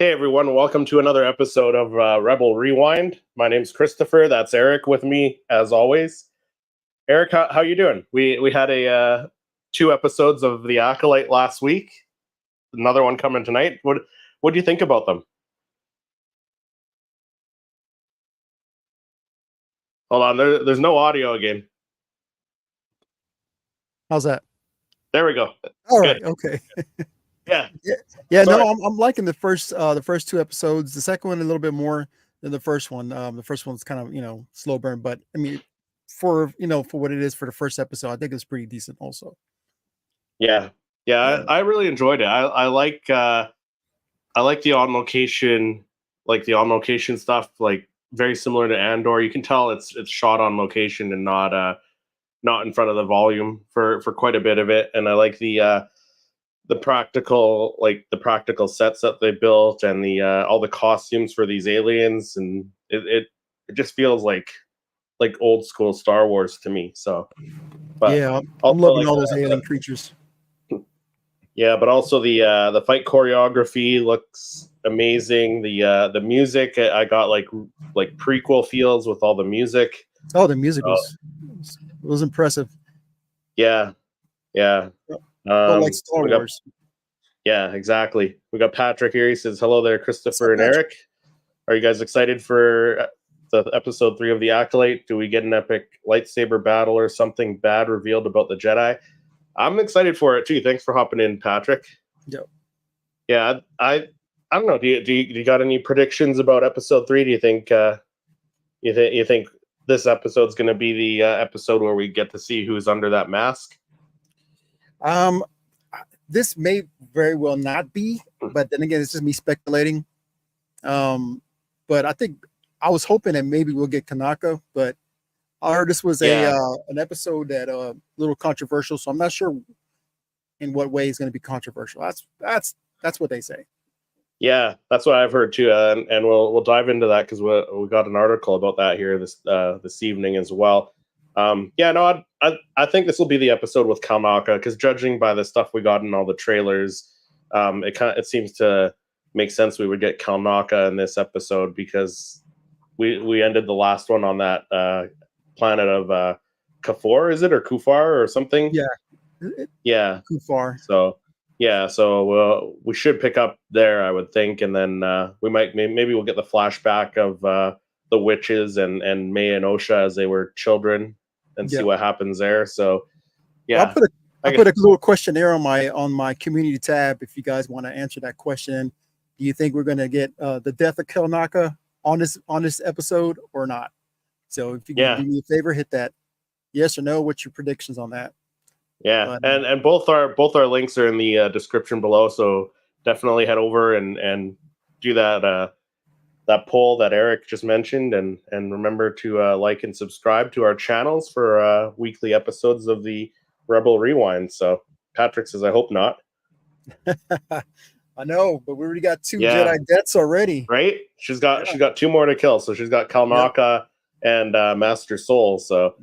Hey everyone, welcome to another episode of Rebel Rewind. My name's Christopher. That's Eric with me as always. Eric, how you doing? We had a two episodes of The Acolyte last week. Another one coming tonight. What do you think about them? Hold on, there's no audio again. How's that? There we go. All Good. right. Okay. Yeah. Yeah. Sorry. No, I'm liking the first two episodes. The second one a little bit more than the first one. The first one's kind of slow burn, but I mean, for what it is for the first episode, I think it's pretty decent. Also. Yeah. Yeah. Yeah. I really enjoyed it. I like the on location stuff. Like very similar to Andor. You can tell it's shot on location and not in front of the volume for quite a bit of it. And I like the practical sets that they built and the all the costumes for these aliens, and it just feels like old school Star Wars to me. So, but Yeah, I'm also loving like all those alien creatures. yeah, but also the fight choreography looks amazing. The music, I got like prequel feels with all the music. Oh, the music was impressive. Yeah, yeah. Felt like Star Wars. Yeah, exactly. We got Patrick here. He says, "Hello there, Christopher and Patrick? Eric. Are you guys excited for the episode 3 of The Acolyte? Do we get an epic lightsaber battle or something bad revealed about the Jedi?" I'm excited for it too. Thanks for hopping in, Patrick. Yep. Yeah, I don't know. Do you got any predictions about episode 3? Do you think you think this episode's going to be the episode where we get to see who's under that mask? Um, this may very well not be, but then again, it's just me speculating. But I think I was hoping that maybe we'll get Kanaka, but I heard this was an episode that a little controversial, so I'm not sure in what way it's going to be controversial. That's what they say. Yeah, that's what I've heard too, and we'll dive into that because we got an article about that here this evening as well. Yeah, no, I think this will be the episode with Kalmaka because judging by the stuff we got in all the trailers, it seems to make sense we would get Kalmaka in this episode because we ended the last one on that planet of Kafur, is it, or Kufar or something? Yeah, Kufar. So yeah, so we should pick up there, I would think, and then maybe we'll get the flashback of the witches and May and Osha as they were children and see what happens there. So yeah, I put a little questionnaire on my community tab if you guys want to answer that question. Do you think we're going to get the death of Kelnaka on this episode or not? So if you can do me a favor, hit that yes or no. What's your predictions on that? Yeah, and both our links are in the description below, so definitely head over and do that poll that Eric just mentioned, and remember to like and subscribe to our channels for weekly episodes of the Rebel Rewind. So Patrick says, "I hope not." I know, but we already got 2 Jedi deaths already. Right? She's got 2 more to kill, so she's got Kalmaka and Master Soul. So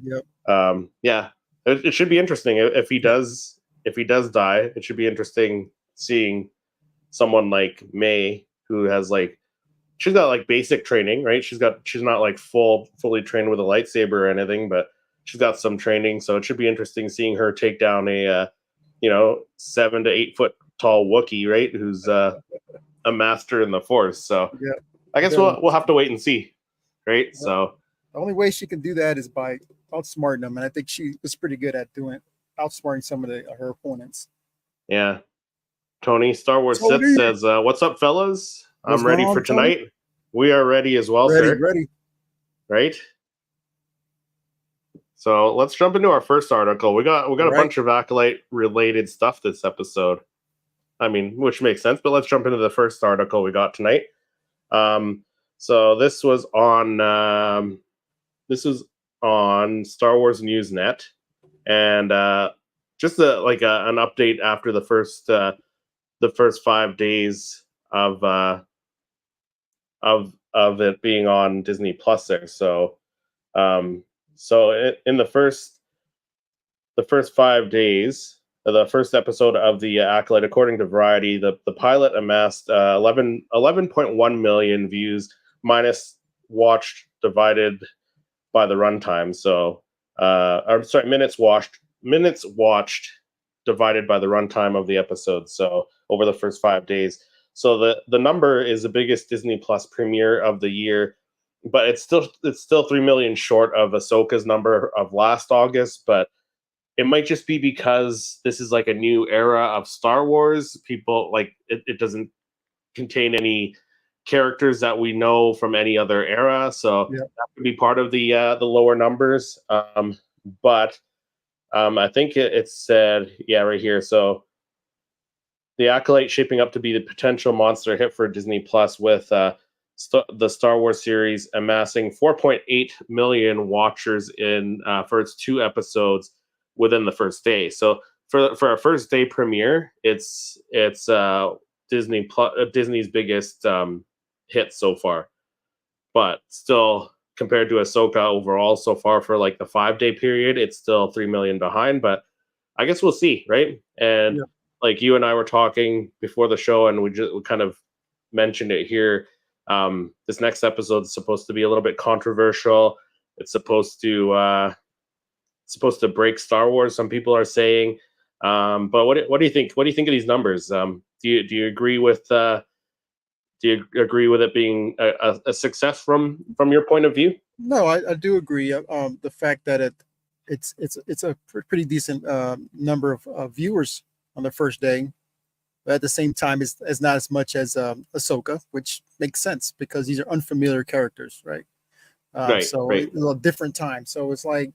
yeah. It should be interesting if he does die. It should be interesting seeing someone like May who has she's got basic training, right? She's not like fully trained with a lightsaber or anything, but she's got some training. So it should be interesting seeing her take down a 7 to 8 foot tall Wookiee, right? Who's a master in the Force. So I guess we'll have to wait and see, right? So the only way she can do that is by outsmarting them, and I think she was pretty good at outsmarting some of her opponents. Yeah. Tony, Star Wars Sith says, "What's up, fellas? I'm ready for tonight." Tony? We are ready as well, sir. Ready. Right? So let's jump into our first article. We got a bunch of Acolyte related stuff this episode. I mean, which makes sense, but let's jump into the first article we got tonight. So this was on Star Wars Newsnet, and just an update after the first 5 days of it being on Disney Plus there. So in the first 5 days, the first episode of the Acolyte, according to Variety, the pilot amassed 11.1 million views minus watched divided by the runtime. So, I'm sorry, minutes watched divided by the runtime of the episode. So over the first 5 days. So the number is the biggest Disney Plus premiere of the year, but it's still 3 million short of Ahsoka's number of last August. But it might just be because this is like a new era of Star Wars. People like it doesn't contain any characters that we know from any other era, so Yeah. that could be part of the lower numbers. But I think it said, yeah, right here. So the Acolyte shaping up to be the potential monster hit for Disney Plus, with the Star Wars series amassing 4.8 million watchers in for its 2 episodes within the first day. So for a first day premiere, it's Disney's biggest hit so far. But still, compared to Ahsoka overall so far for like the 5 day period, it's still 3 million behind. But I guess we'll see, right? And Yeah. like you and I were talking before the show, and we kind of mentioned it here. This next episode is supposed to be a little bit controversial. It's supposed to break Star Wars, some people are saying. But what do you think? What do you think of these numbers? Do you agree with it being a success from your point of view? No, I do agree. The fact that it's a pretty decent number of viewers on the first day, but at the same time, it's not as much as Ahsoka, which makes sense because these are unfamiliar characters, right? So Right. a little different time. So it's like,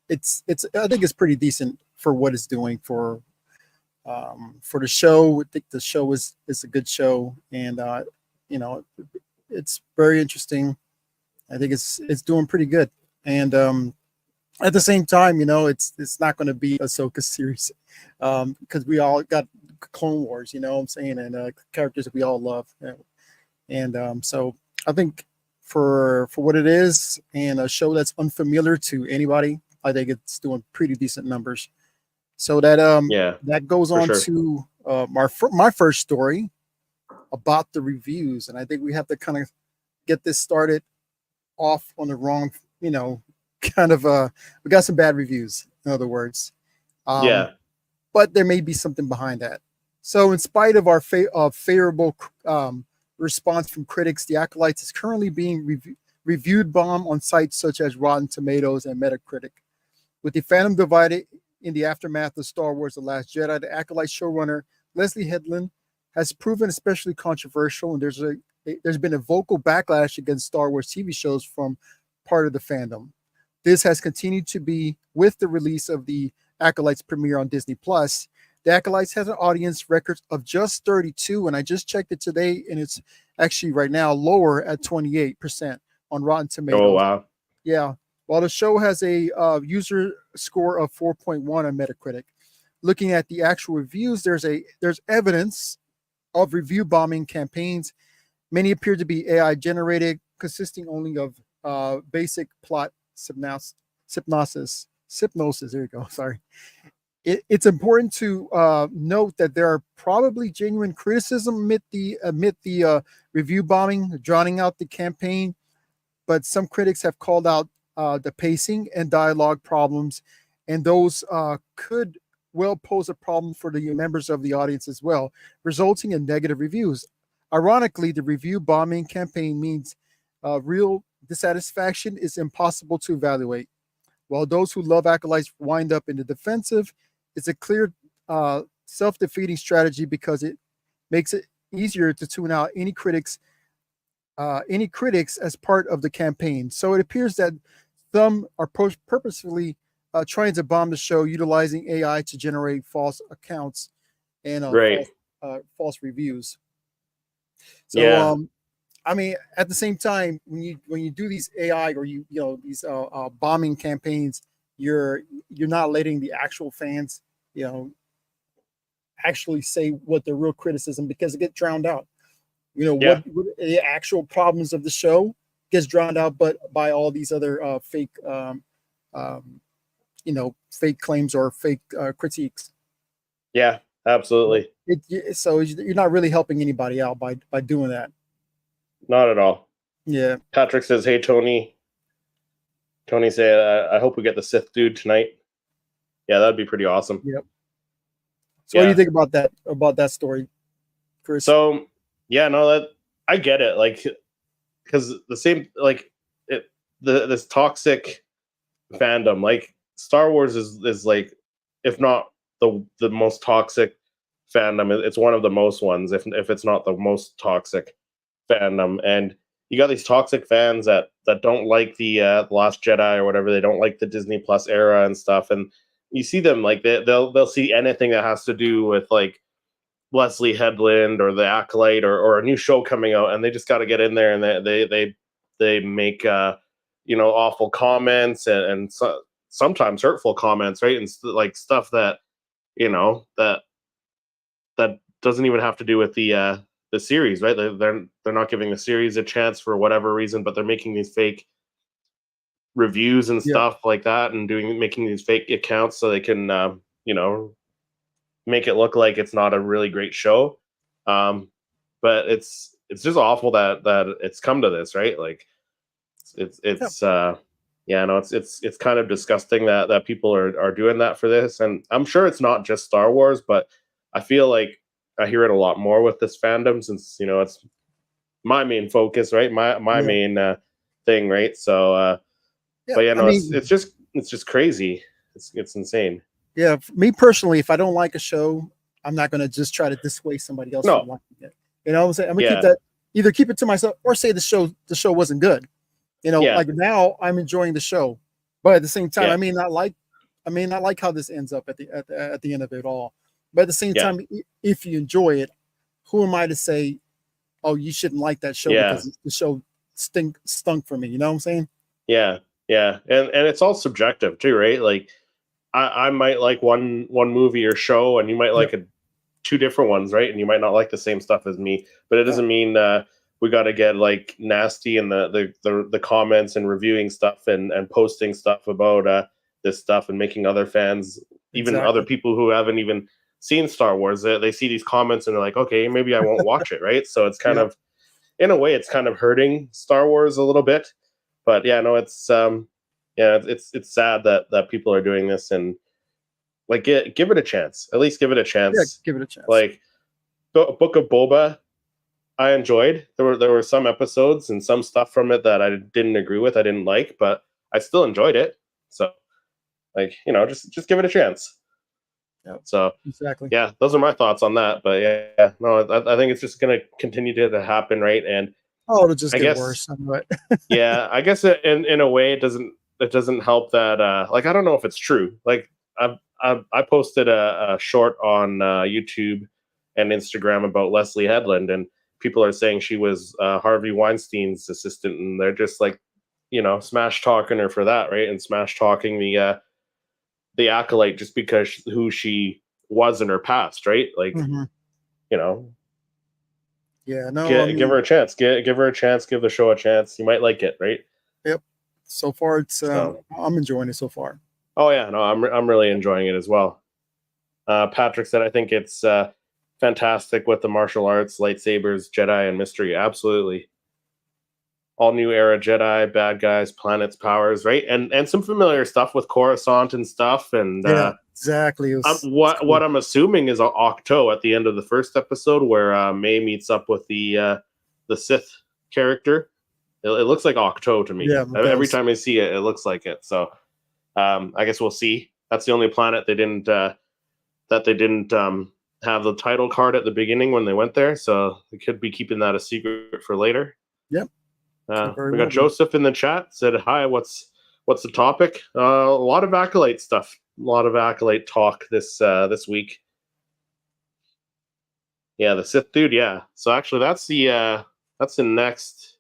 it's I think it's pretty decent for what it's doing for the show. I think the show is a good show, and it's very interesting. I think it's doing pretty good, and at the same time, it's not going to be Ahsoka series, because we all got Clone Wars, what I'm saying, and characters that we all love, and so I think for what it is and a show that's unfamiliar to anybody, I think it's doing pretty decent numbers. So that goes on sure. to my first story about the reviews, and I think we have to kind of get this started off on the wrong, kind of we got some bad reviews, in other words. Yeah. But there may be something behind that. So in spite of our favorable response from critics, The Acolytes is currently being reviewed bomb on sites such as Rotten Tomatoes and Metacritic. With the fandom divided in the aftermath of Star Wars The Last Jedi, The Acolyte showrunner Leslie Headland has proven especially controversial, and there's been a vocal backlash against Star Wars TV shows from part of the fandom. This has continued to be with the release of The Acolytes premiere on Disney Plus. The Acolytes has an audience record of just 32, and I just checked it today, and it's actually right now lower at 28% on Rotten Tomatoes. Oh, wow. Yeah. While the show has a user score of 4.1 on Metacritic, looking at the actual reviews, there's evidence of review bombing campaigns. Many appear to be AI generated, consisting only of basic plot hypnosis. There you go. Sorry. It's important to note that there are probably genuine criticism amid the review bombing, drowning out the campaign. But some critics have called out the pacing and dialogue problems, and those could well pose a problem for the members of the audience as well, resulting in negative reviews. Ironically, the review bombing campaign means real dissatisfaction is impossible to evaluate. While those who love Acolytes wind up in the defensive, it's a clear self-defeating strategy because it makes it easier to tune out any critics as part of the campaign. So it appears that some are purposefully trying to bomb the show, utilizing AI to generate false accounts and false reviews. So, yeah. I mean, at the same time, when you do these AI or these bombing campaigns, you're not letting the actual fans, actually say what their real criticism, because it gets drowned out. What the actual problems of the show gets drowned out, but by all these other fake, fake claims or fake critiques. Yeah, absolutely. So you're not really helping anybody out by doing that. Not at all. Yeah. Patrick says, "Hey Tony." Tony said, "I hope we get the Sith dude tonight." Yeah, that'd be pretty awesome. Yep. So what do you Yeah. think about that story, Chris? So yeah, no, that I get it. Like, because the same like it this toxic fandom, like Star Wars is like, if not the most toxic fandom, it's one of the most ones, if it's not the most toxic fandom. And you got these toxic fans that don't like the Last Jedi or whatever. They don't like the Disney Plus era and stuff. And you see them like they'll see anything that has to do with like Leslie Headland or the Acolyte or a new show coming out, and they just got to get in there and they make awful comments and sometimes hurtful comments, right? And like stuff that that doesn't even have to do with the series, right? They're not giving the series a chance for whatever reason, but they're making these fake reviews and Yep. stuff like that, and making these fake accounts so they can make it look like it's not a really great show. But it's just awful that it's come to this, right? Like it's yeah, no, it's kind of disgusting that people are doing that for this. And I'm sure it's not just Star Wars, but I feel like I hear it a lot more with this fandom, since it's my main focus, right? My Yeah. main thing, right? So Yeah. but yeah, I no, mean, it's just crazy. It's insane. yeah, for me personally, if I don't like a show, I'm not going to just try to dissuade somebody else from No, liking it. You know what I'm saying? I'm gonna keep yeah, that, either keep it to myself or say the show wasn't good. yeah, Like now I'm enjoying the show, but at the same time, yeah, I may not like how this ends up at the end of it all. But at the same yeah, time, if you enjoy it, who am I to say, oh, you shouldn't like that show yeah. because the show stunk for me? You know what I'm saying? Yeah, yeah, and it's all subjective too, right? Like I might like one movie or show, and you might Yeah. like two different ones, right? And you might not like the same stuff as me, but it Yeah. doesn't mean we got to get like nasty in the comments and reviewing stuff and posting stuff about this stuff and making other fans, even other Exactly. people who haven't even seen Star Wars, they see these comments and they're like, okay, maybe I won't watch it, right? So it's kind Yep. of, in a way, it's kind of hurting Star Wars a little bit. But yeah, no, it's yeah, it's sad that people are doing this. And like give it a chance. At least give it a Yeah. chance. Give it a chance. Like Book of Boba, I enjoyed. There were some episodes and some stuff from it that I didn't agree with, I didn't like, but I still enjoyed it. So like, just give it a chance. Yep. So Exactly. yeah, those are my thoughts on that. But yeah, no, I think it's just gonna continue to happen, right? And Oh, it'll just I get guess, worse. I know it. yeah, I guess in a way it doesn't help that like I don't know if it's true. Like I posted a short on YouTube and Instagram about Leslie Headland, and people are saying she was Harvey Weinstein's assistant, and they're just like, smash talking her for that, right? And smash talking the acolyte just because who she was in her past, right? Like, Mhm. you know, Yeah. No, I give her mean, a chance, give her a chance, give the show a chance. You might like it, right? yep. So far, it's So, I'm enjoying it so far. oh yeah, no, I'm really enjoying it as well. Patrick said, I think it's fantastic with the martial arts, lightsabers, Jedi, and mystery. Absolutely. All new era Jedi, bad guys, planets, powers, right? And some familiar stuff with Coruscant and stuff. And Yeah, exactly. It's what cool. I'm assuming is Octo at the end of the first episode, where May meets up with the Sith character. It looks like Octo to me. Yeah, it Every does. time I see it, it looks like it. So I guess we'll see. That's the only planet they didn't have the title card at the beginning when they went there, so they could be keeping that a secret for later. Yep, could very We got well be. Joseph in the chat, said hi. What's the topic? A lot of acolyte stuff, a lot of acolyte talk this week. Yeah, the Sith dude. Yeah, so actually that's the next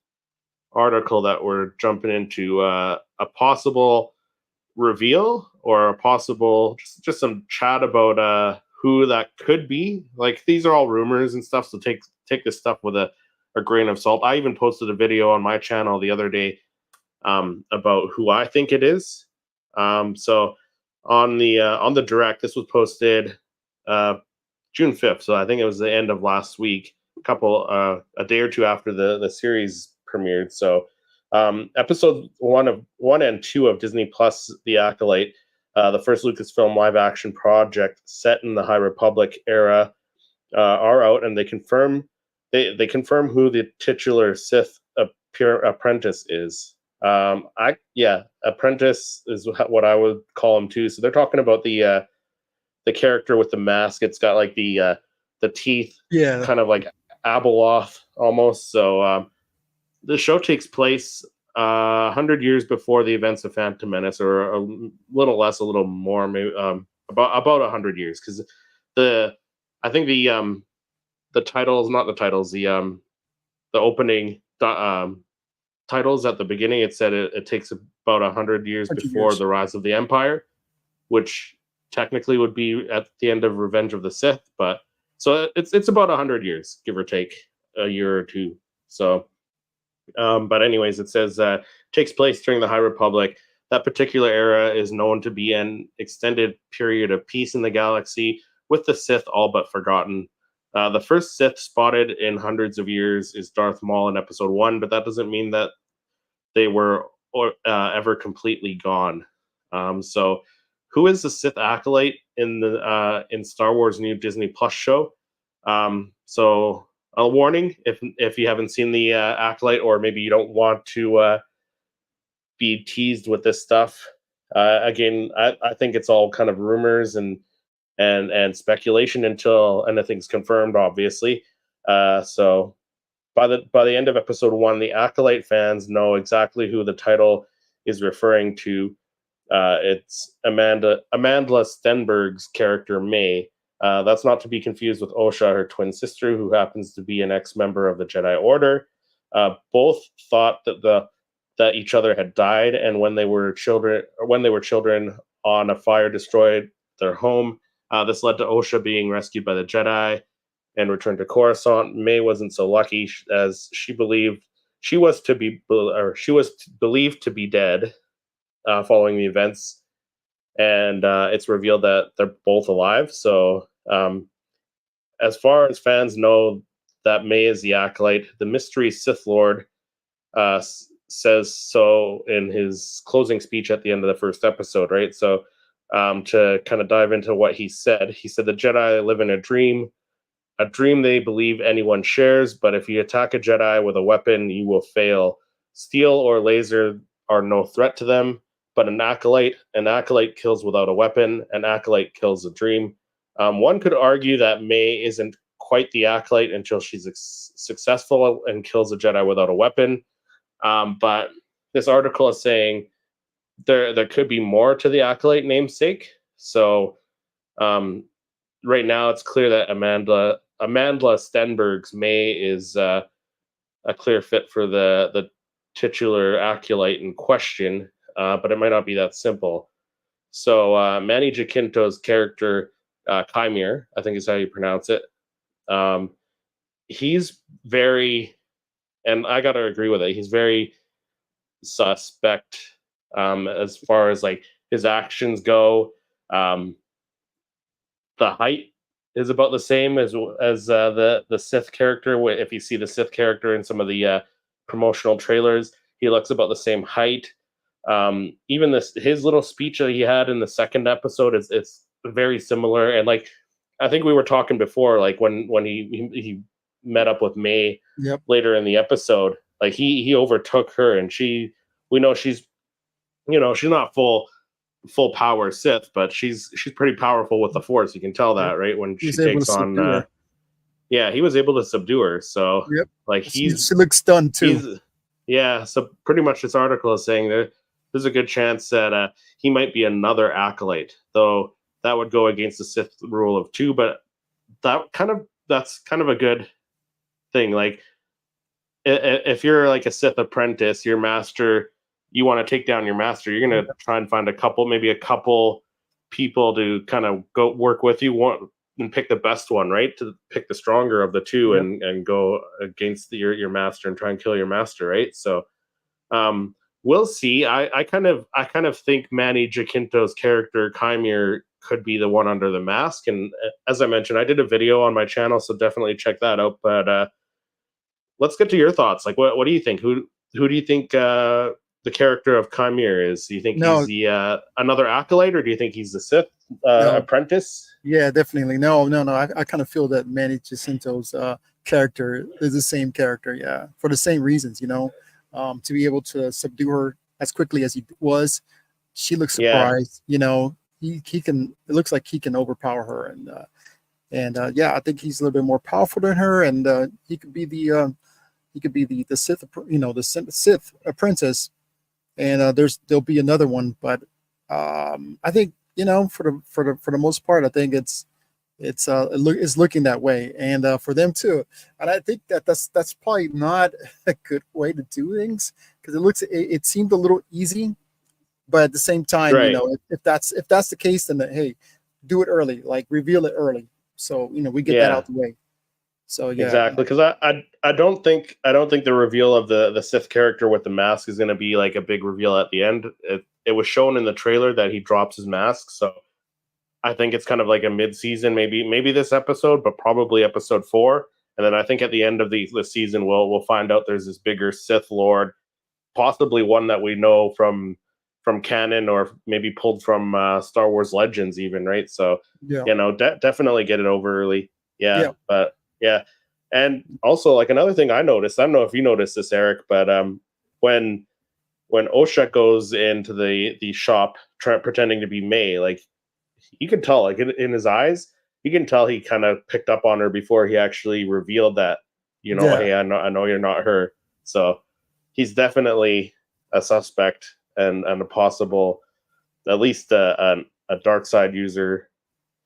article that we're jumping into. A possible reveal or a possible just some chat about who that could be. Like, these are all rumors and stuff, so take this stuff with a grain of salt. I even posted a video on my channel the other day about who I think it is. So on the direct, this was posted June 5th. So I think it was the end of last week, a day or two after the series premiered. So episode one and two of Disney Plus, The Acolyte, the first Lucasfilm live action project set in the High Republic era, are out, and they confirm who the titular Sith apprentice is. Apprentice is what I would call him too. So they're talking about the character with the mask. It's got like the teeth, kind of like Abeloth almost. So the show takes place 100 years before the events of Phantom Menace, or a little less, a little more, maybe about 100 years, because I think the titles, not the titles, the opening titles at the beginning, it said it takes about 100 years before the rise of the Empire, which technically would be at the end of Revenge of the Sith, but so it's about 100 years, give or take a year or two. So but anyways, it says takes place during the High Republic. That particular era is known to be an extended period of peace in the galaxy, with the Sith all but forgotten. The first Sith spotted in hundreds of years is Darth Maul in Episode 1, but that doesn't mean that they were ever completely gone. So, who is the Sith acolyte in Star Wars new Disney Plus show? So, a warning: if you haven't seen the acolyte, or maybe you don't want to be teased with this stuff. Again, I think it's all kind of rumors and speculation until anything's confirmed, obviously. So by the end of Episode 1, the Acolyte fans know exactly who the title is referring to. It's Amandla Stenberg's character, May. That's not to be confused with Osha, her twin sister, who happens to be an ex-member of the Jedi Order. Both thought that each other had died, and when they were children on a fire destroyed their home. This led to Osha being rescued by the Jedi and returned to Coruscant. May wasn't so lucky, as she was believed to be dead following the events, and it's revealed that they're both alive. So, as far as fans know, that May is the Acolyte. The mystery Sith Lord says so in his closing speech at the end of the first episode, right? So, to kind of dive into what he said the Jedi live in a dream they believe anyone shares, but if you attack a Jedi with a weapon, you will fail. Steel or laser are no threat to them, but an acolyte kills without a weapon. An acolyte kills a dream. One could argue that May isn't quite the acolyte until she's successful and kills a Jedi without a weapon. But this article is saying there could be more to the acolyte namesake. So right now it's clear that Amandla Stenberg's May is a clear fit for the titular acolyte in question, but it might not be that simple. So Manny Jacinto's character, Chimere, I think is how you pronounce it. He's very, and I gotta agree with it, he's very suspect as far as like his actions go. The height is about the same as the Sith character. If you see the Sith character in some of the promotional trailers, he looks about the same height. Even his little speech that he had in the second episode it's very similar. And like I think we were talking before, like when he met up with May later in the episode, like he overtook her, and we know she's not full power Sith, but she's pretty powerful with the Force. You can tell that, right? When she takes on, he was able to subdue her. So, like she looks stunned too. So pretty much this article is saying there's a good chance that he might be another acolyte, though that would go against the Sith rule of 2. But that's kind of a good thing. Like if you're like a Sith apprentice, your master, you want to take down your master, you're going to try and find a couple people to kind of go work with you and pick the best one, right? To pick the stronger of the two and go against your master and try and kill your master, right? So we'll see. I kind of think Manny Jacinto's character Chimere could be the one under the mask. And as I mentioned, I did a video on my channel, so definitely check that out. But let's get to your thoughts. Like, what do you think? Who do you think the character of Chimere is? Do you think he's No, the another acolyte, or do you think he's the Sith no, apprentice? yeah, definitely. No, no, no. I kind of feel that Manny Jacinto's character is the same character. Yeah, for the same reasons. To be able to subdue her as quickly as he was, she looks Yeah, surprised. He can. It looks like he can overpower her, and yeah, I think he's a little bit more powerful than her, and he could be the Sith. The Sith apprentice, and there'll be another one, but I think for the most part, I think it's looking that way, and for them too. And I think that's probably not a good way to do things, because it seemed a little easy, but at the same time, right. if that's the case, then hey, do it early, like reveal it early, so we get that Yeah, out the way. So yeah, exactly. Because I don't think the reveal of the Sith character with the mask is going to be like a big reveal at the end. It was shown in the trailer that he drops his mask, so I think it's kind of like a mid-season, maybe this episode, but probably episode 4. And then I think at the end of the season, we'll find out there's this bigger Sith Lord, possibly one that we know from canon, or maybe pulled from Star Wars Legends, even, right? So yeah, definitely get it over early. Yeah, yeah. but yeah, and also like another thing I noticed. I don't know if you noticed this, Eric, but when Osha goes into the shop pretending to be May, like you can tell, like in his eyes, you can tell he kind of picked up on her before he actually revealed that, Yeah. hey, I know you're not her. So he's definitely a suspect, and a possible, at least a dark side user,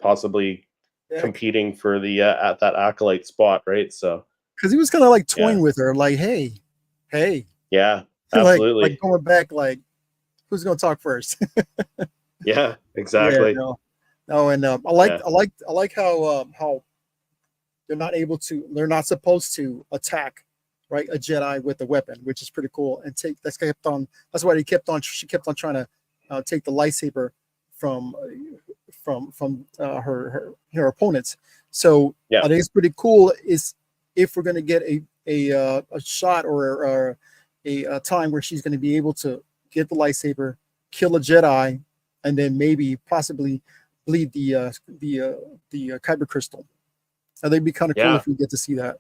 possibly Yeah, competing for the at that acolyte spot, right? So because he was kind of like yeah, toying with her, like, hey, yeah, like absolutely, going back, like, who's gonna talk first? yeah, Yeah, exactly, no, and yeah, I like how they're not supposed to attack, right, a Jedi with a weapon, which is pretty cool. And that's why she kept on trying to take the lightsaber from her opponents. So yeah, I think it's pretty cool is if we're going to get a shot or a time where she's going to be able to get the lightsaber, kill a Jedi, and then maybe possibly bleed the kyber crystal. I think it'd be kind of cool yeah. if we get to see that.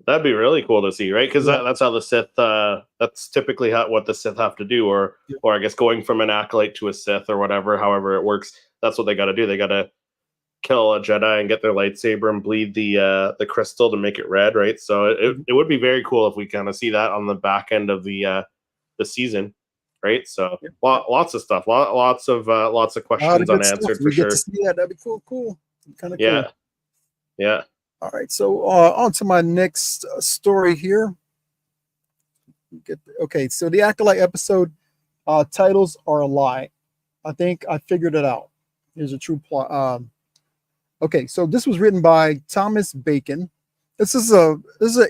That'd be really cool to see, right? Because Yeah, that's how the Sith. That's typically what the Sith have to do, yeah, or I guess going from an acolyte to a Sith or whatever, however it works. That's what they got to do. They got to kill a Jedi and get their lightsaber and bleed the crystal to make it red, right? So mhm. it would be very cool if we kind of see that on the back end of the season, right? So Yeah, yeah. lots of stuff, lots of A lot of questions good stuff. unanswered for We get to sure. see that. That'd be cool. Cool. Kind of cool. Yeah, yeah, All right. So on to my next story here. Okay. So the Acolyte episode titles are a lie. I think I figured it out. Here's a true plot. Okay. So this was written by Thomas Bacon. This is an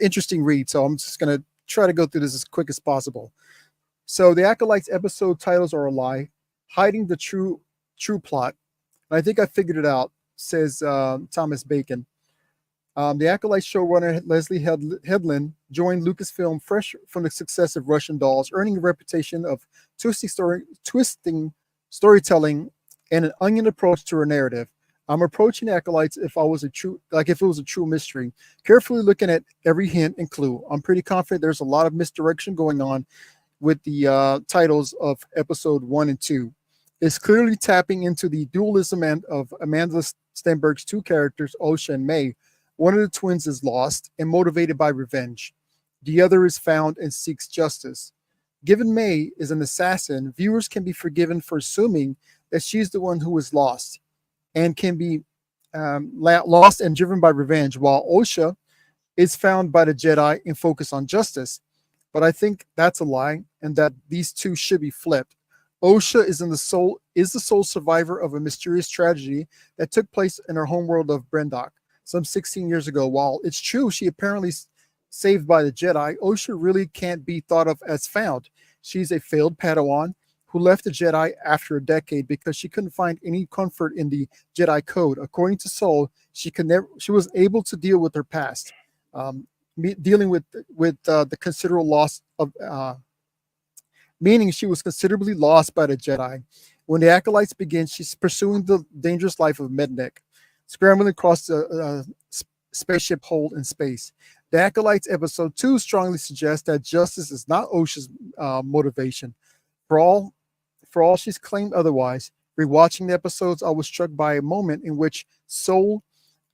interesting read. So I'm just gonna try to go through this as quick as possible. So the Acolytes episode titles are a lie, hiding the true plot. And I think I figured it out, says Thomas Bacon. The Acolyte showrunner Leslie Headland joined Lucasfilm fresh from the success of Russian Dolls, earning a reputation of twisting storytelling and an onion approach to her narrative. I'm approaching Acolytes if it was a true mystery, carefully looking at every hint and clue. I'm pretty confident there's a lot of misdirection going on with the titles of episode 1 and 2. It's clearly tapping into the dualism of Amanda Stenberg's two characters, Osha and May. One of the twins is lost and motivated by revenge. The other is found and seeks justice. Given May is an assassin, viewers can be forgiven for assuming that she's the one who is lost and can be lost and driven by revenge, while Osha is found by the Jedi and focused on justice. But I think that's a lie, and that these two should be flipped. Osha is the sole survivor of a mysterious tragedy that took place in her homeworld of Brendok some 16 years ago. While it's true she apparently saved by the Jedi, Osha really can't be thought of as found. She's a failed Padawan who left the Jedi after a decade because she couldn't find any comfort in the Jedi code. According to Soul, she was able to deal with her past, dealing with the considerable loss of, meaning she was considerably lost by the Jedi. When the Acolytes begin, she's pursuing the dangerous life of Mednek, scrambling across the spaceship hole in space. The Acolytes episode 2 strongly suggests that justice is not Osha's motivation. For all she's claimed otherwise, rewatching the episodes, I was struck by a moment in which Soul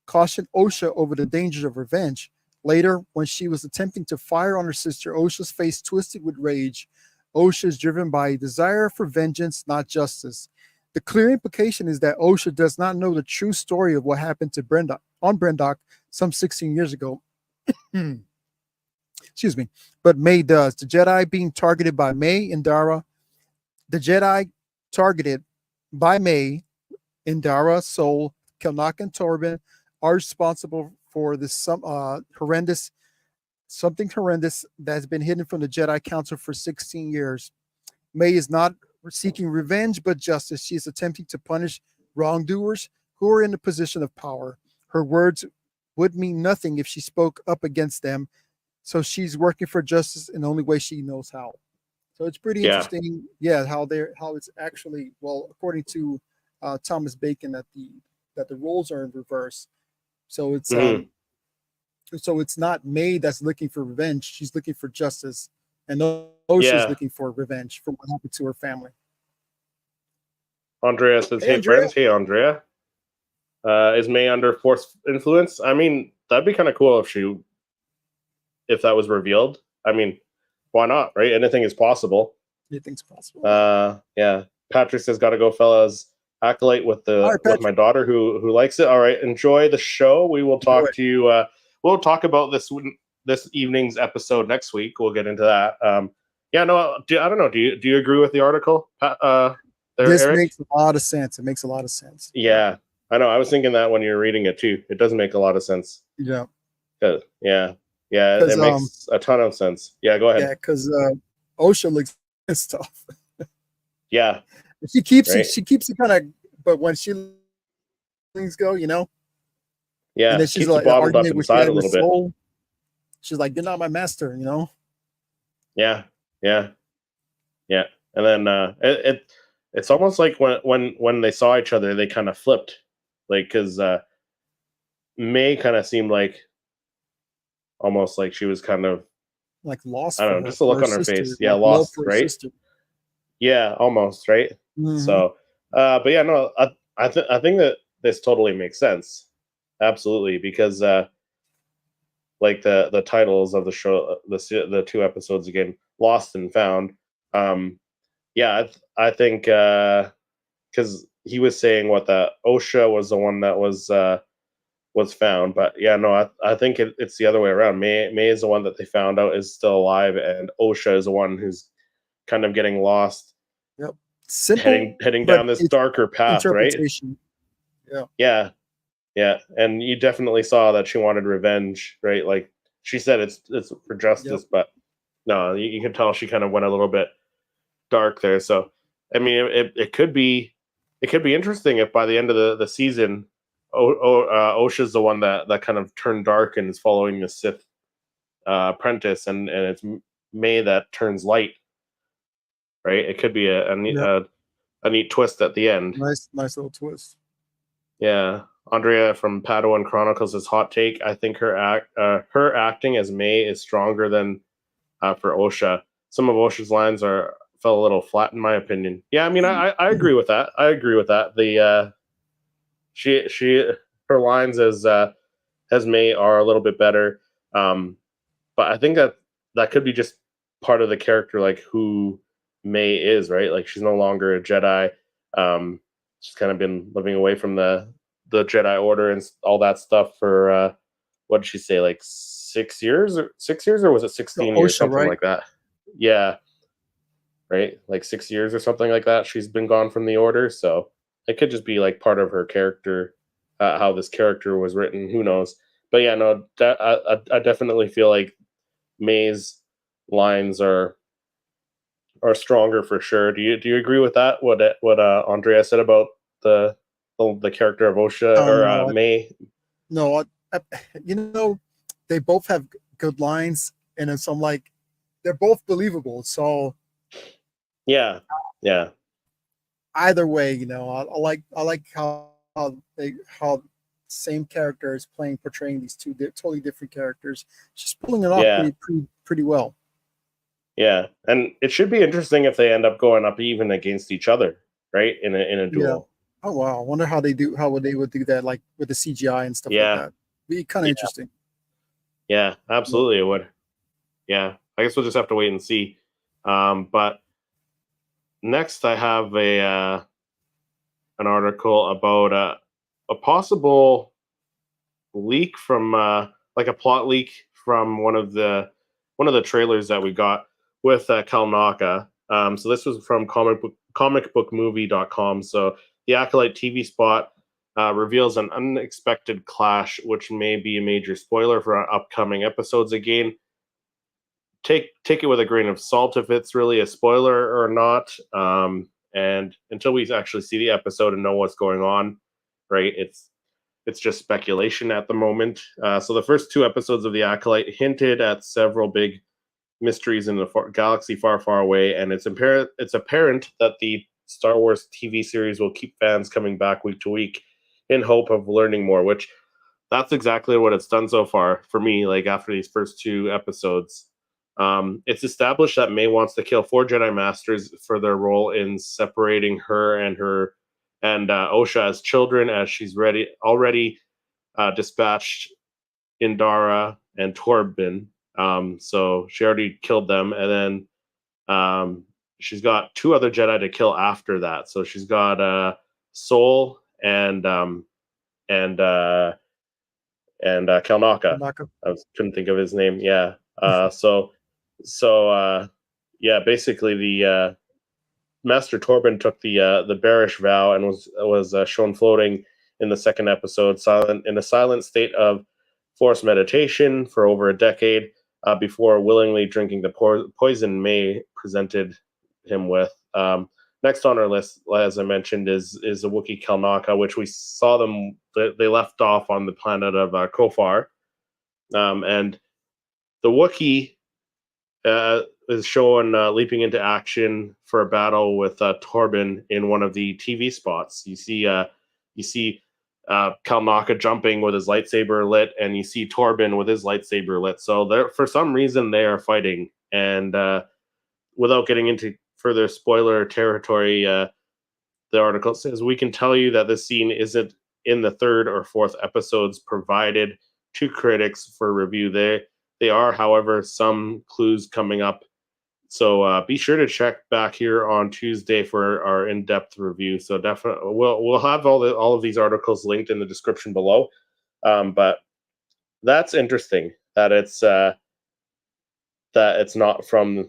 cautioned Osha over the dangers of revenge. Later, when she was attempting to fire on her sister, Osha's face twisted with rage. Osha is driven by a desire for vengeance, not justice. The clear implication is that Osha does not know the true story of what happened to Brendok some 16 years ago. Excuse me. But May does. The Jedi being targeted by May and Dara. The Jedi targeted by May, Indara, Soul, Kelnak, and Torben are responsible for this something horrendous that has been hidden from the Jedi Council for 16 years. May is not seeking revenge but justice. She is attempting to punish wrongdoers who are in a position of power. Her words would mean nothing if she spoke up against them, so she's working for justice in the only way she knows how. So it's pretty interesting, how it's actually, well, according to Thomas Bacon, that the roles are in reverse. So it's so it's not May that's looking for revenge; she's looking for justice, and Osha's looking for revenge for what happened to her family. Andrea says, "Hey friends, hey Andrea, is May under Force influence?" I mean, that'd be kind of cool if that was revealed. I mean, why not, right? Anything is possible. Anything's possible. Yeah. Patrick says, "Gotta go, fellas. Acolyte with with my daughter who likes it." All right, enjoy the show. We will talk to you. We'll talk about this evening's episode next week. We'll get into that. I don't know. Do you agree with the article? This Eric? makes a lot of sense. It makes a lot of sense. Yeah, I know. I was thinking that when you're reading it too. It does make a lot of sense. Yeah. It makes a ton of sense. Yeah, go ahead. Yeah, because Osha looks pissed off. Yeah. She keeps it kind of, but when things go, Yeah. And then she's keeps like it bottled up arguing with inside a little bit. Soul. She's like, "You're not my master," Yeah. And then it's almost like when they saw each other, they kind of flipped, like, because May kind of seemed like almost like she was kind of like lost. I don't know, just a look on her face. Yeah, like lost, right? Yeah, almost, right? Mm-hmm. So, but yeah, no, I think that this totally makes sense, absolutely, because like the titles of the show, the two episodes again, Lost and Found. I think because he was saying what the Osha was the one that was found, but I think it's the other way around. May is the one that they found out is still alive, and Osha is the one who's kind of getting lost. Yep. Simple, heading down this darker path, right? Yeah. And you definitely saw that she wanted revenge, right? Like she said, it's for justice, but no, you can tell she kind of went a little bit dark there. So, I mean, it could be interesting if by the end of the season, Osha's the one that kind of turned dark and is following the Sith apprentice, and it's May that turns light. Right? It could be a neat twist at the end. Nice little twist. Yeah. Andrea from Padawan Chronicles is hot take. I think her acting as May is stronger than for Osha. Some of Osha's lines fell a little flat in my opinion. Yeah, I mean I agree with that. The her lines as May are a little bit better. But I think that could be just part of the character, like who May is, right? Like she's no longer a Jedi. She's kind of been living away from the Jedi Order and all that stuff for what did she say, like 6 years, or was it 16 years, something like that? Yeah, right, like 6 years or something like that. She's been gone from the Order, so it could just be like part of her character, how this character was written. Who knows? But yeah, no, I definitely feel like May's lines are are stronger for sure. Do you agree with that? What Andrea said about the character of Osha Oh or no, May? no, I, you know, they both have good lines, and it's I'm like, they're both believable. So Yeah, yeah, either way, I like how same characters portraying these two totally different characters, just pulling it off yeah, pretty well. yeah. And it should be interesting if they end up going up even against each other, right? In a Yeah. duel. Oh wow. I wonder how they would do that, like with the CGI and stuff like Yeah, that. Be kind of yeah, interesting. yeah. Yeah. Absolutely, it would. Yeah, I guess we'll just have to wait and see. But next, I have a an article about a possible leak from like a plot leak from one of the trailers that we got with Kalnaka. So this was from comicbookmovie.com. So the Acolyte TV spot reveals an unexpected clash, which may be a major spoiler for our upcoming episodes. Again, take it with a grain of salt if it's really a spoiler or not. And until we actually see the episode and know what's going on, right? It's just speculation at the moment. So the first two episodes of The Acolyte hinted at several big mysteries in the galaxy far, far away, and it's apparent that the Star Wars TV series will keep fans coming back week to week in hope of learning more. Which that's exactly what it's done so far for me. Like after these first two episodes, it's established that May wants to kill four Jedi Masters for their role in separating her and Osha as children, as she's already dispatched Indara and Torbin. So she already killed them, and then she's got two other Jedi to kill after that. So she's got Soul and Kalnaka. Tanaka. Couldn't think of his name. Yeah. So yeah, basically the Master Torben took the bearish vow and was shown floating in the second episode, silent in a silent state of forced meditation for over a decade, before willingly drinking the poison May presented him with. Next on our list, as I mentioned, is the Wookiee Kalnaka, which we saw them. They left off on the planet of Kofar, and the Wookiee is shown leaping into action for a battle with Torben in one of the TV spots. You see Kalnaka jumping with his lightsaber lit, and you see Torben with his lightsaber lit. So for some reason they are fighting, and without getting into further spoiler territory, the article says we can tell you that this scene isn't in the third or fourth episodes provided to critics for review. They are, however, some clues coming up. So be sure to check back here on Tuesday for our in-depth review. So definitely, we'll have all of these articles linked in the description below. But that's interesting that it's not from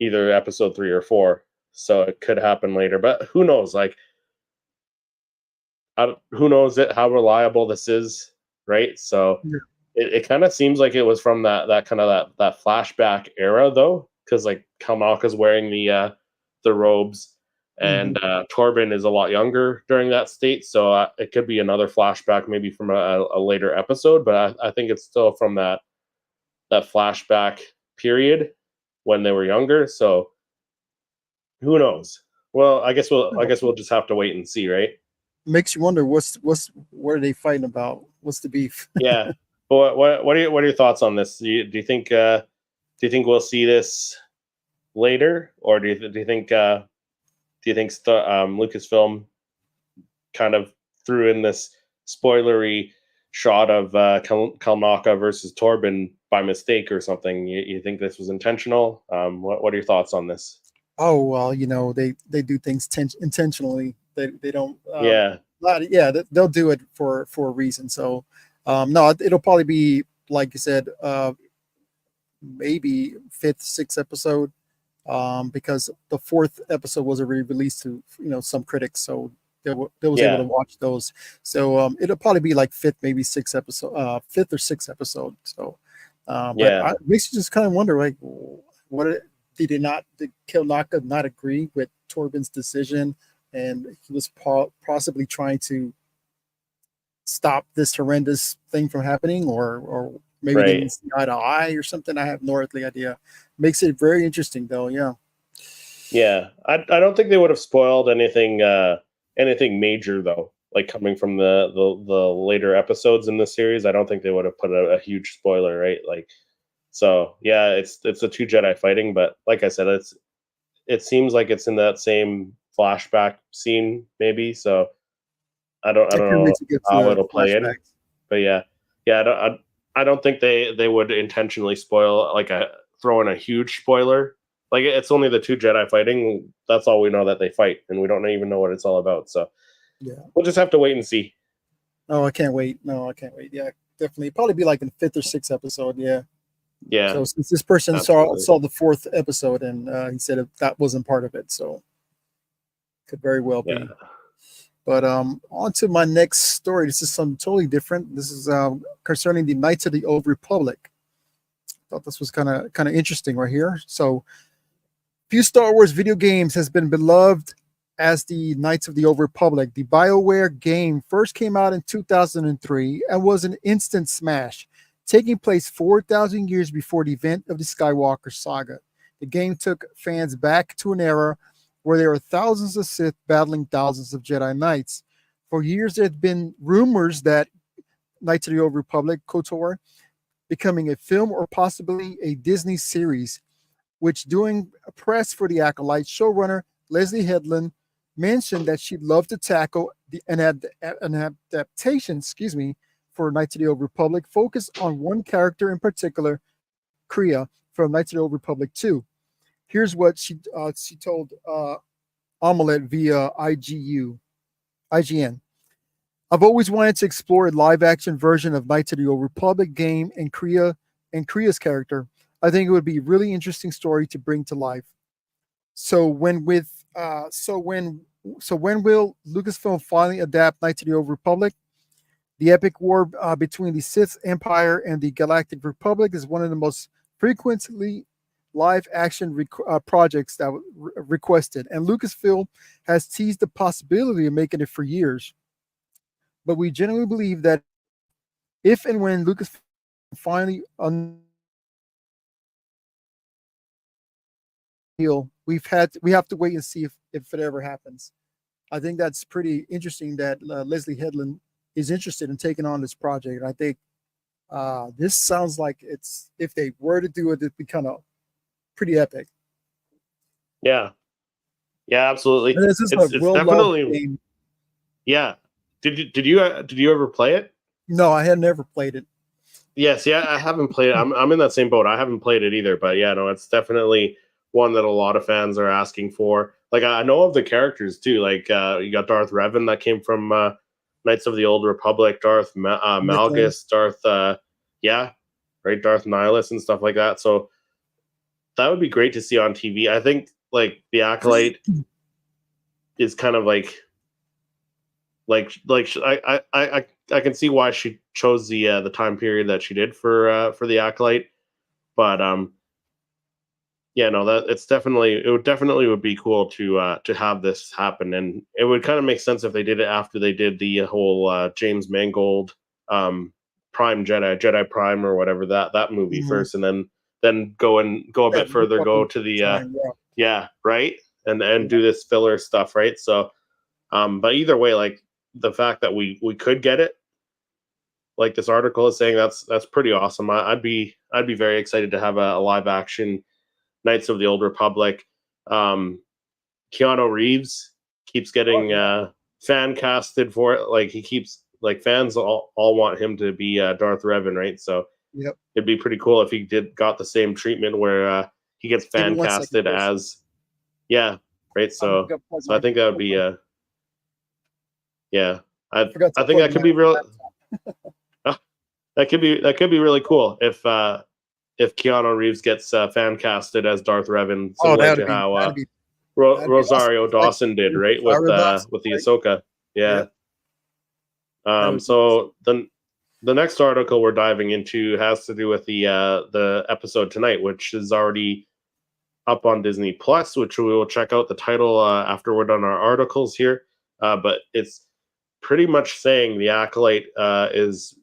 either episode 3 or 4. So it could happen later, but who knows? Like, who knows how reliable this is, right? So Yeah. it kind of seems like it was from that kind of that flashback era, though, because like Kalnaka's wearing the robes, Hmm. and Torben is a lot younger during that state, so it could be another flashback, maybe from a later episode. But I think it's still from that flashback period when they were younger. So who knows? Well, I guess we'll just have to wait and see, right? Makes you wonder what are they fighting about? What's the beef? Yeah. But what are your thoughts on this? Do you think we'll see this later, or do you think Lucasfilm kind of threw in this spoilery shot of Kalnaka versus Torben by mistake or something? You think this was intentional? What are your thoughts on this? Oh well, they do things intentionally. They don't. Yeah, Yeah, they'll do it for a reason. So no, it'll probably be like you said, maybe fifth, sixth episode, because the fourth episode was already released to some critics, so they was able to yeah, watch those. So it'll probably be like fifth, maybe sixth episode, fifth or sixth episode. So, but yeah, it makes you just kind of wonder, like, what did Kilnaka not agree with Torben's decision, and he was possibly trying to stop this horrendous thing from happening, or maybe they didn't see eye to eye or something. I have no earthly idea. Makes it very interesting though. Yeah. Yeah, I don't think they would have spoiled anything anything major though. Like coming from the later episodes in the series, I don't think they would have put a huge spoiler, right? Like, so yeah, it's the two Jedi fighting, but like I said, it seems like it's in that same flashback scene, maybe. So I don't I can't wait know to get to how the it'll play in, flashbacks. but yeah, I don't think they would intentionally spoil like a throw in a huge spoiler. Like it's only the two Jedi fighting. That's all we know that they fight, and we don't even know what it's all about. So Yeah. we'll just have to wait and see. Oh, I can't wait. No, I can't wait. Yeah, definitely. Probably be like in the 5th or 6th episode. Yeah. Yeah, So since this person absolutely. saw the 4th episode, and he said that wasn't part of it, so could very well Yeah, be. But on to my next story. This is something totally different. This is concerning the Knights of the Old Republic. Thought this was kind of interesting right here. So, few Star Wars video games has been beloved as the Knights of the Old Republic. The BioWare game first came out in 2003 and was an instant smash, taking place 4,000 years before the event of the Skywalker saga. The game took fans back to an era where there were thousands of Sith battling thousands of Jedi Knights. For years, there had been rumors that Knights of the Old Republic, KOTOR, becoming a film or possibly a Disney series, which during a press for the Acolyte, showrunner Leslie Headland mentioned that she'd love to tackle an adaptation, for Knights of the Old Republic, focused on one character in particular, Kriya from Knights of the Old Republic 2. Here's what she told Omelette via IGN. I've always wanted to explore a live-action version of Knights of the Old Republic game and Kriya's character. I think it would be a really interesting story to bring to life. So when will Lucasfilm finally adapt Knights of the Old Republic? The epic war between the Sith Empire and the Galactic Republic is one of the most frequently live action projects that requested, and Lucasfilm has teased the possibility of making it for years. But we genuinely believe that if and when Lucasfilm finally we have to wait and see if it ever happens. I think that's pretty interesting that Leslie Headland is interested in taking on this project. And I think this sounds like it's, if they were to do it, it'd be kind of pretty epic. yeah, absolutely. And this is a It's well-loved definitely game. yeah. Did you ever play it? No, I had never played it. Yes, yeah, I haven't played it. I'm in that same boat. I haven't played it either, but yeah, no, it's definitely one that a lot of fans are asking for. Like I know of the characters too. Like you got Darth Revan that came from Knights of the Old Republic, Malgus, Darth Darth Nihilus and stuff like that. So that would be great to see on TV. I think like the Acolyte is kind of like I can see why she chose the time period that she did for the Acolyte, but yeah, no, that it would definitely be cool to have this happen, and it would kind of make sense if they did it after they did the whole James Mangold Prime Jedi Prime or whatever that movie first, and then go a bit further, go to the right, and do this filler stuff, right? So, but either way, like the fact that we could get it, like this article is saying, that's pretty awesome. I'd be very excited to have a live action Knights of the Old Republic. Keanu Reeves keeps getting fan casted for it. Like he keeps like fans all want him to be Darth Revan, right? So it'd be pretty cool if he got the same treatment where he gets fan casted as right. So I think that would be I think that could be real. That could be really cool if Keanu Reeves gets fan casted as Darth Revan, similar to how Rosario Dawson did, right, with the Ahsoka. Yeah. So the next article we're diving into has to do with the episode tonight, which is already up on Disney Plus, which we will check out the title after we're done our articles here. But it's pretty much saying the Acolyte is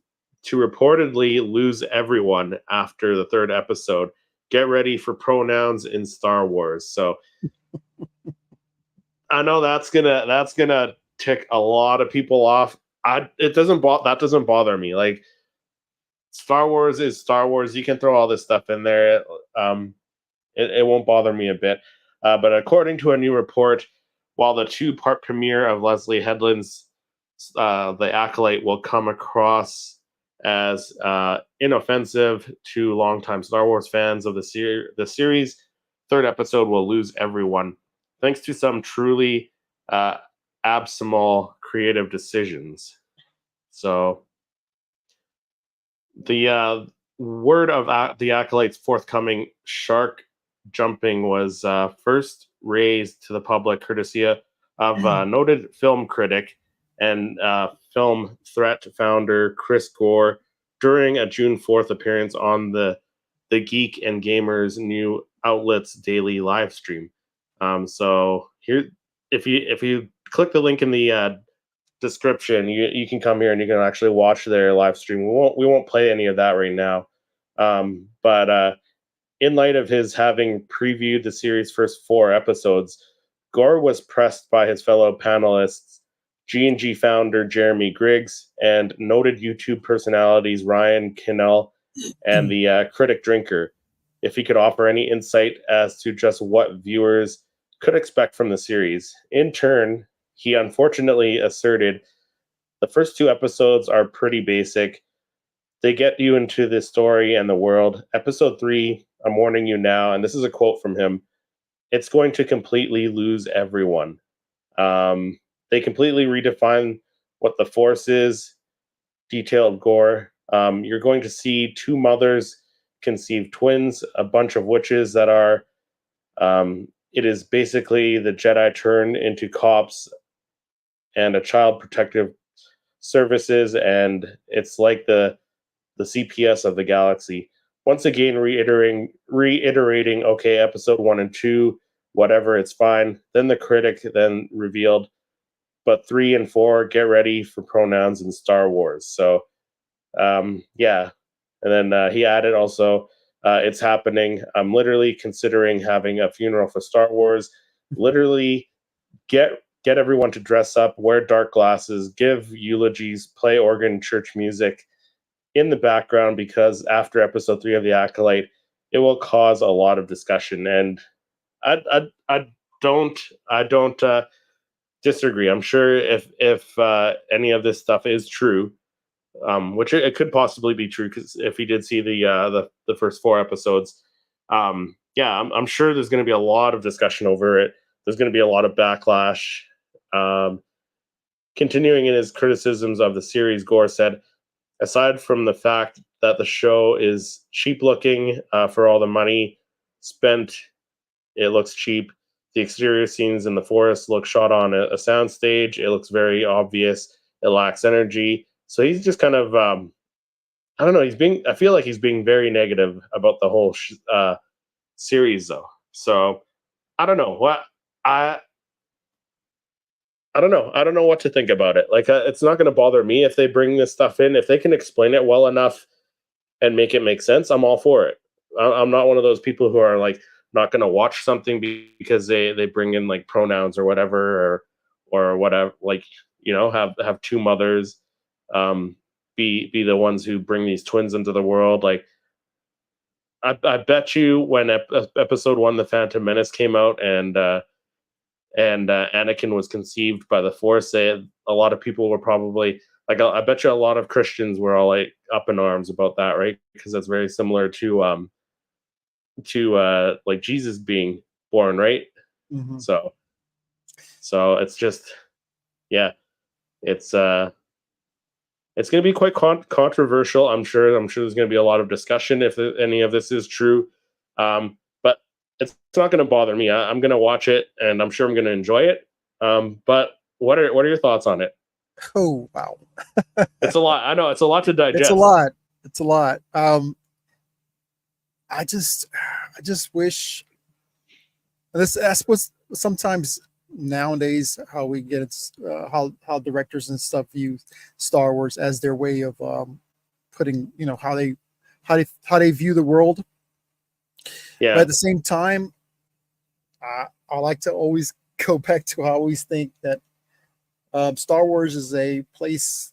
to reportedly lose everyone after the third episode. Get ready for pronouns in Star Wars. So I know that's gonna tick a lot of people off. That doesn't bother me. Like, Star Wars is Star Wars. You can throw all this stuff in there. It won't bother me a bit. But according to a new report, while the two-part premiere of Leslie Headland's The Acolyte will come across as inoffensive to longtime Star Wars fans of the series, third episode will lose everyone, thanks to some truly abysmal creative decisions. So the word of the Acolyte's forthcoming shark jumping was first raised to the public courtesy of noted film critic and film threat founder Chris Gore during a June 4th appearance on the Geek and Gamers new outlet's daily live stream. So here, if you click the link in the description, you can come here and you can actually watch their live stream. We won't play any of that right now. But in light of his having previewed the series' first 4 episodes, Gore was pressed by his fellow panelists, G&G founder Jeremy Griggs, and noted YouTube personalities Ryan Kinnell and the Critic Drinker, if he could offer any insight as to just what viewers could expect from the series. In turn, he unfortunately asserted the first 2 episodes are pretty basic. They get you into the story and the world. Episode 3, I'm warning you now, and this is a quote from him, it's going to completely lose everyone. They completely redefine what the Force is, detailed Gore. You're going to see 2 mothers conceive twins, a bunch of witches that are... it is basically the Jedi turned into cops and a child protective services, and it's like the CPS of the galaxy. Once again, reiterating, okay, episode 1 and 2, whatever, it's fine. Then the critic then revealed, but 3 and 4, get ready for pronouns in Star Wars. So, yeah. And then he added also, it's happening. I'm literally considering having a funeral for Star Wars. Literally, get everyone to dress up, wear dark glasses, give eulogies, play organ, church music in the background, because after episode 3 of The Acolyte, it will cause a lot of discussion. And I don't disagree. I'm sure if any of this stuff is true, which it could possibly be true, because if he did see the first 4 episodes, yeah, I'm sure there's going to be a lot of discussion over it. There's going to be a lot of backlash. Continuing in his criticisms of the series, Gore said, aside from the fact that the show is cheap looking for all the money spent, it looks cheap. The exterior scenes in the forest look shot on a soundstage. It looks very obvious. It lacks energy. So he's just kind of, I don't know. I feel like he's being very negative about the whole series, though. So I don't know what I don't know. I don't know what to think about it. Like, it's not going to bother me if they bring this stuff in. If they can explain it well enough and make it make sense, I'm all for it. I'm not one of those people who are like not going to watch something because they bring in like pronouns or whatever, or whatever. Like, you know, have 2 mothers be the ones who bring these twins into the world. Like, I bet you when episode 1, The Phantom Menace, came out, and Anakin was conceived by the Force, a lot of people were probably like, I bet you a lot of Christians were all like up in arms about that, right? Because that's very similar to like Jesus being born, right? Mm-hmm. So it's just, yeah, it's going to be quite controversial. I'm sure there's going to be a lot of discussion if any of this is true. But it's not going to bother me. I'm going to watch it, and I'm sure I'm going to enjoy it. But what are your thoughts on it? Oh, wow. It's a lot. I know it's a lot to digest. It's a lot. I just wish That's what's sometimes nowadays how we get it's how directors and stuff view Star Wars as their way of putting how they view the world. Yeah. But at the same time, I like to always go back to I always think that Star Wars is a place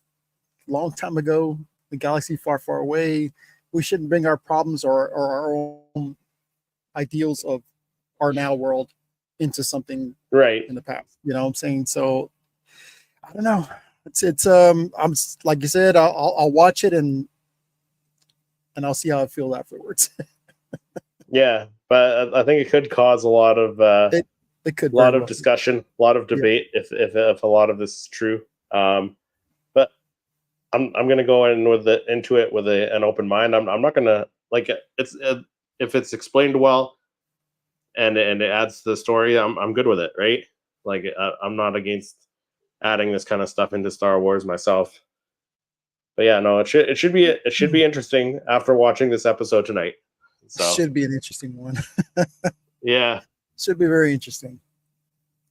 a long time ago, the galaxy far, far away. We shouldn't bring our problems or our own ideals of our now world into something Right. in the past. You know what I'm saying? So I don't know. It's I'm like you said, I'll watch it and I'll see how I feel afterwards. Yeah, but I think it could cause a lot of It could very well. discussion, a lot of Yeah. debate if a lot of this is true. But I'm gonna go in with into it with an open mind. I'm not gonna like it's if it's explained well and it adds to the story. I'm good with it, right? Like I'm not against adding this kind of stuff into Star Wars myself. But yeah, no, it should be interesting after watching this episode tonight. So Should be an interesting one. yeah, Should be very interesting.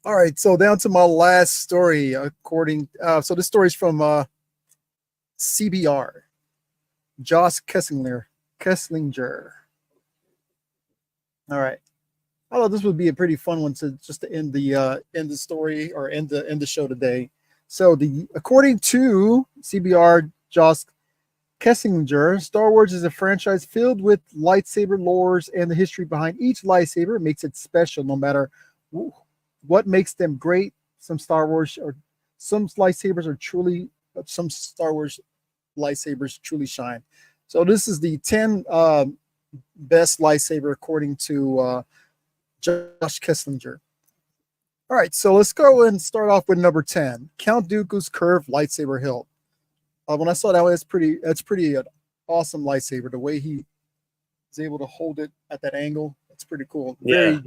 All right, so down to my last story. So this story is from CBR, Josh Kesslinger. All right, I thought this would be a pretty fun one to just to end the story or end the show today. So according to CBR, Josh Kessinger, Star Wars is a franchise filled with lightsaber lores, and the history behind each lightsaber makes it special, no matter what makes them great. Some Star Wars or some lightsabers are truly, some Star Wars lightsabers truly shine. So this is the 10 best lightsaber according to Josh Kesslinger. All right, so let's go and start off with number 10, Count Dooku's curved lightsaber hilt. When I saw that one, that's pretty awesome lightsaber. The way he is able to hold it at that angle, that's pretty cool. yeah, Very and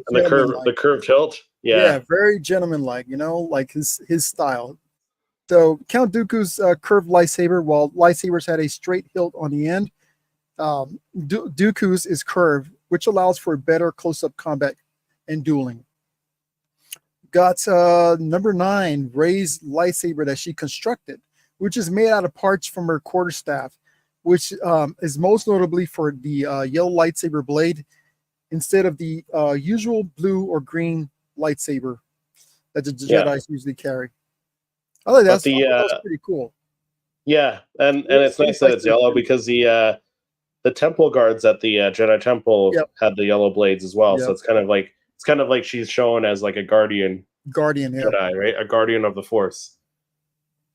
the curved hilt. yeah, Yeah, very gentleman-like. You know, like his style. So Count Dooku's curved lightsaber, while lightsabers had a straight hilt on the end, Dooku's is curved, which allows for better close-up combat and dueling. Got number 9, Rey's lightsaber that she constructed, which is made out of parts from her quarterstaff, which is most notably for the yellow lightsaber blade instead of the usual blue or green lightsaber that the Jedi's usually carry. I think that was pretty cool. Yeah, and it's nice that it's yellow because the temple guards at the Jedi Temple had the yellow blades as well. So it's kind of like she's shown as like a guardian Jedi, right? A guardian of the Force.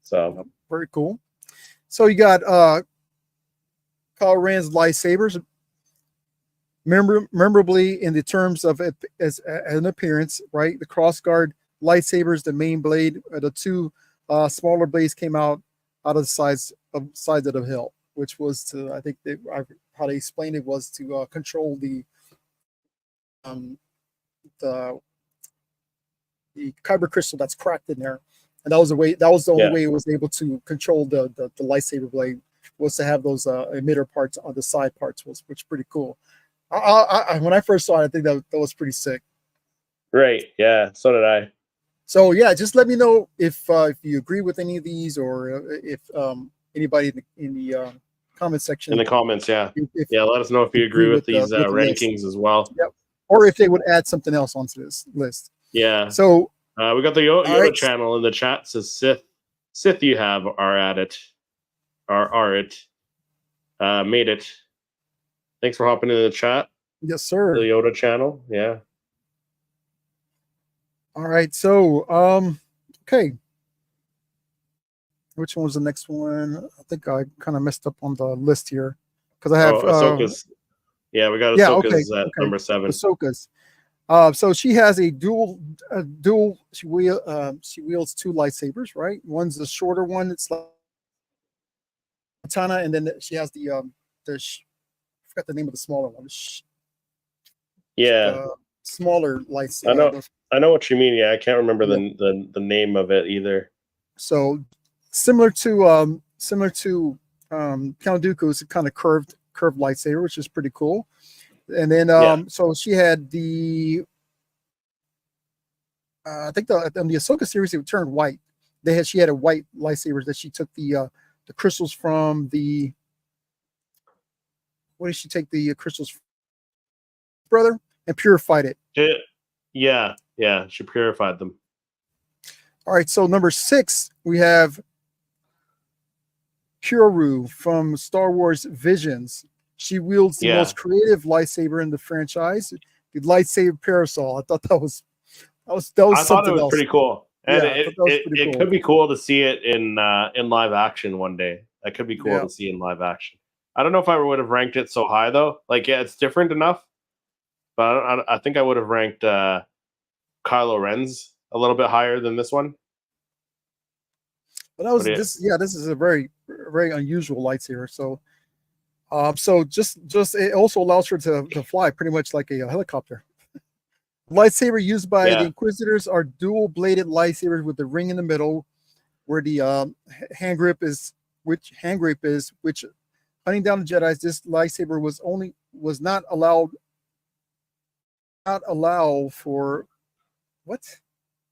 So very cool. So you got Kylo Ren's lightsabers, memorably in the terms of it as an appearance, right? The crossguard lightsabers, the main blade, the two smaller blades came out of the sides of the hilt, which was to, I think how they explained it was to control the kyber crystal that's cracked in there, and that was the only way it was able to control the lightsaber blade, was to have those emitter parts on the side parts, which pretty cool. When I first saw it, I think that was pretty sick. Right. Yeah. So did I. So yeah, just let me know if you agree with any of these, or if anybody in the comment section. In the comments, yeah. Let us know if you agree with these rankings as well. Yep. Or if they would add something else onto this list. Yeah. So we got the Yoda channel in the chat. Says Sith you have are at it. Made it. Thanks for hopping into the chat. Yes, sir. The Yoda channel. Yeah. All right. So okay. Which one was the next one? I think I kind of messed up on the list here because I have Ahsoka's. We got Ahsoka's at number 7. Ahsoka's. So she has a dual. She wields 2 lightsabers, right? One's the shorter one. It's like katana, and then she has I forgot the name of the smaller one. Smaller lightsaber. I know what you mean. Yeah, I can't remember the name of it either. So similar to Count Dooku's kind of curved lightsaber, which is pretty cool. And then so she had the I think on the Ahsoka series it turned white. She had a white lightsaber that she took the crystals from the. What did she take the crystals from? Brother, and purified it. Yeah, she purified them. All right, so number 6 we have Kyoru from Star Wars Visions. She wields the most creative lightsaber in the franchise, the lightsaber parasol. I thought that was I thought something it was else. pretty cool, and Yeah, I thought that was pretty it cool. could be cool to see it in live action one day. That could be cool to see in live action. I don't know if I would have ranked it so high though. Like, yeah, it's different enough, but I think I would have ranked Kylo Ren's a little bit higher than this one. But that was this. Yeah, this is a very very unusual lightsaber. So, so just it also allows her to fly pretty much like a helicopter. Lightsaber used by the Inquisitors are dual-bladed lightsabers with the ring in the middle, where the hand grip is. Which hunting down the Jedi's, this lightsaber was not allowed for what?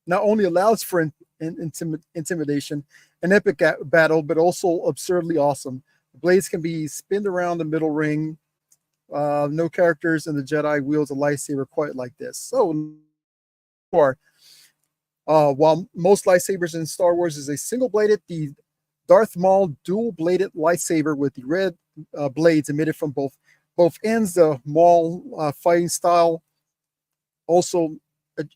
Not only allows for intimidation, an epic battle, but also absurdly awesome. The blades can be spinned around the middle ring. No characters in the Jedi wields a lightsaber quite like this. So, while most lightsabers in Star Wars is a single-bladed, the Darth Maul dual-bladed lightsaber with the red blades emitted from both ends. The Maul fighting style also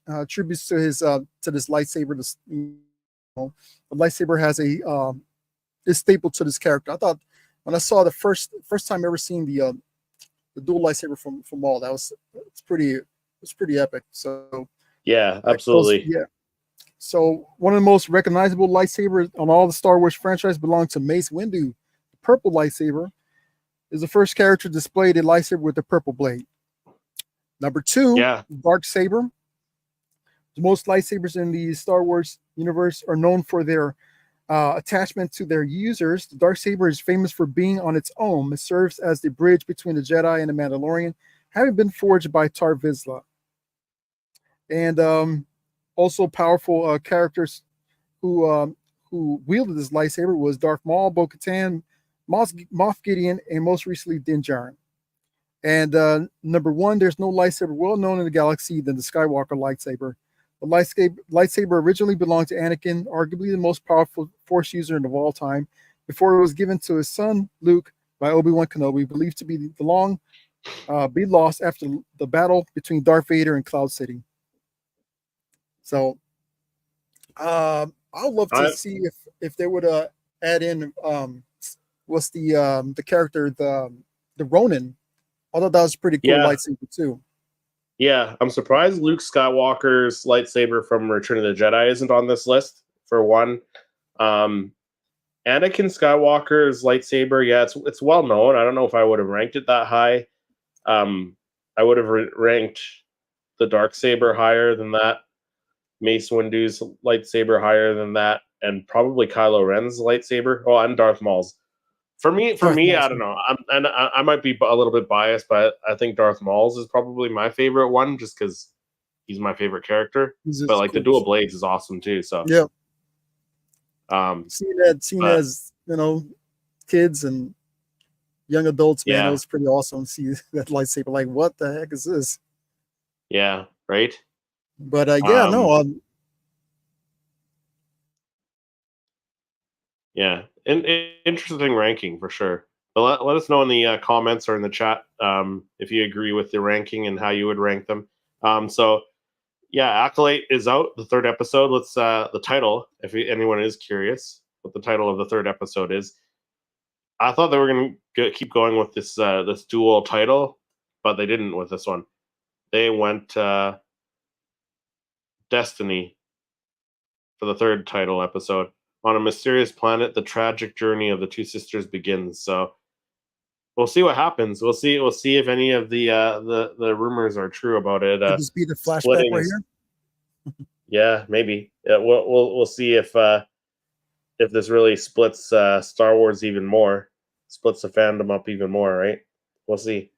attributes to his to this lightsaber. The lightsaber has is staple to this character. I thought when I saw the first time ever seeing the dual lightsaber from Maul, it's pretty epic. So yeah, absolutely. So one of the most recognizable lightsabers on all the Star Wars franchise belongs to Mace Windu. The purple lightsaber is the first character displayed a lightsaber with a purple blade. Number 2, dark saber. Most lightsabers in the Star Wars universe are known for their attachment to their users. The darksaber is famous for being on its own. It serves as the bridge between the Jedi and the Mandalorian, having been forged by Tar Vizsla. And also powerful characters who wielded this lightsaber was Darth Maul, Bo-Katan, Moff Gideon, and most recently Din Djarin. And number 1, there's no lightsaber well known in the galaxy than the Skywalker lightsaber. The lightsaber originally belonged to Anakin, arguably the most powerful Force user of all time, before it was given to his son Luke by Obi-Wan Kenobi, believed to be lost after the battle between Darth Vader and Cloud City. So, I'd love to see if they would add in what's the character the Ronin. I thought that was pretty cool lightsaber too. Yeah, I'm surprised Luke Skywalker's lightsaber from Return of the Jedi isn't on this list, for one. Anakin Skywalker's lightsaber, it's well known. I don't know if I would have ranked it that high. I would have ranked the Darksaber higher than that, Mace Windu's lightsaber higher than that, and probably Kylo Ren's lightsaber. Oh, and Darth Maul's. For me, I don't know. I might be a little bit biased, but I think Darth Maul's is probably my favorite one, just because he's my favorite character. But like the dual blades is awesome too. So yeah, seen as kids and young adults, man, it was pretty awesome to see that lightsaber. Like, what the heck is this? Yeah, right. But yeah, interesting ranking for sure. But let us know in the comments or in the chat if you agree with the ranking and how you would rank them. So yeah, Acolyte is out, the 3rd episode. Let's the title, if anyone is curious what the title of the 3rd episode is. I thought they were going to keep going with this this dual title, but they didn't with this one. They went Destiny for the 3rd title episode. On a mysterious planet, the tragic journey of the two sisters begins. So we'll see what happens. We'll see if any of the rumors are true about it. Could this be the flashback right here? Yeah, maybe. Yeah, we'll see if this really splits Star Wars even more, splits the fandom up even more, right? We'll see.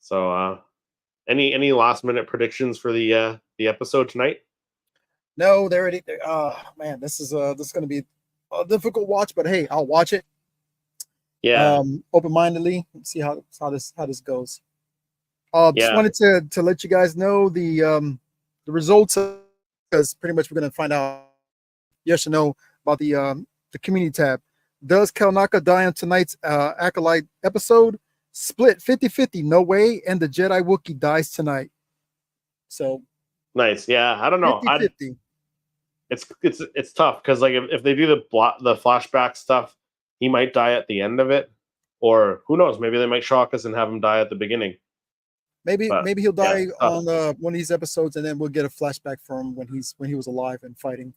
So, any last minute predictions for the episode tonight? No, they're already. Man, this is going to be a difficult watch, but hey, I'll watch it. Yeah. Open-mindedly. See how this goes. Just Yeah. wanted to let you guys know the results, because pretty much we're going to find out yes or no about the community tab. Does Kalnaka die on tonight's Acolyte episode? Split 50-50, no way, and the Jedi Wookiee dies tonight. So Nice. Yeah. I don't know. 50-50. It's tough because like if they do the flashback stuff, he might die at the end of it, or who knows? Maybe they might shock us and have him die at the beginning. Maybe he'll Yeah, die on one of these episodes, and then we'll get a flashback from when he was alive and fighting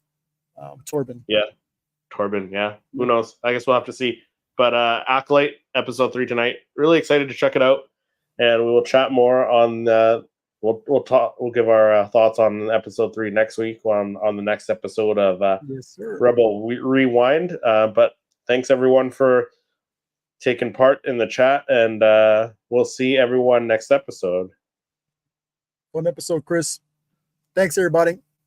Torben. Yeah, Torben. Yeah, who knows? I guess we'll have to see. But Acolyte episode 3 tonight. Really excited to check it out, and we will chat more on. We'll talk. We'll give our thoughts on episode 3 next week on the next episode of Yes, sir. Rebel Rewind. But thanks everyone for taking part in the chat, and we'll see everyone next episode. One episode, Chris. Thanks, everybody.